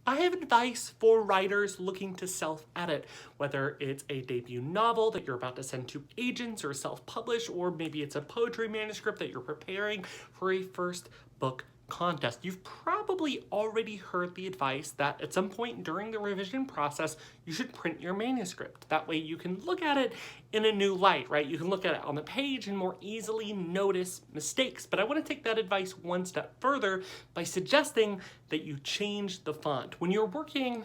I have advice for writers looking to self-edit, whether it's a debut novel that you're about to send to agents or self-publish, or maybe it's a poetry manuscript that you're preparing for a first book contest. You've probably already heard the advice that at some point during the revision process, you should print your manuscript. That way you can look at it in a new light, right? You can look at it on the page and more easily notice mistakes. But I want to take that advice one step further by suggesting that you change the font. When you're working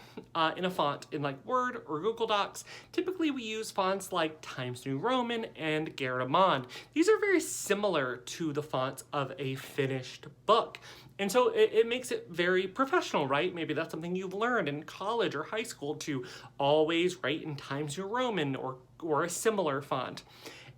in a font in like Word or Google Docs, typically we use fonts like Times New Roman and Garamond. These are very similar to the fonts of a finished book. And so it makes it very professional, right? Maybe that's something you've learned in college or high school to always write in Times New Roman or a similar font.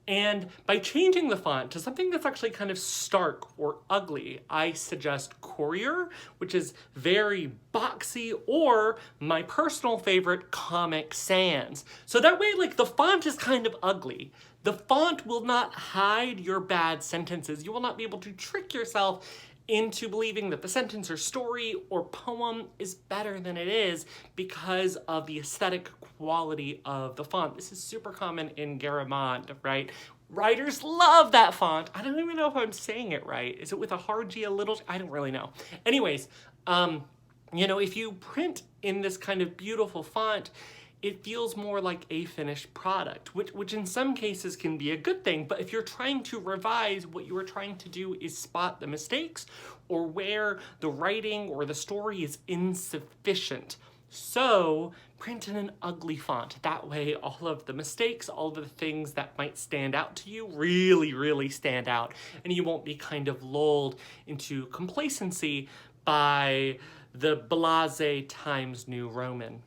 And by changing the font to something that's actually kind of stark or ugly, I suggest Courier, which is very boxy, or my personal favorite, Comic Sans. So that way, like, the font is kind of ugly. The font will not hide your bad sentences. You will not be able to trick yourself into believing that the sentence or story or poem is better than it is because of the aesthetic quality of the font. This is super common in Garamond, right? Writers love that font. I don't even know if I'm saying it right. Is it with a hard G, a little? I don't really know. Anyways, you know, if you print in this kind of beautiful font, it feels more like a finished product, which in some cases can be a good thing. But if you're trying to revise, what you are trying to do is spot the mistakes or where the writing or the story is insufficient. So print in an ugly font. That way all of the mistakes, all of the things that might stand out to you really, really stand out. And you won't be kind of lulled into complacency by the blasé Times New Roman.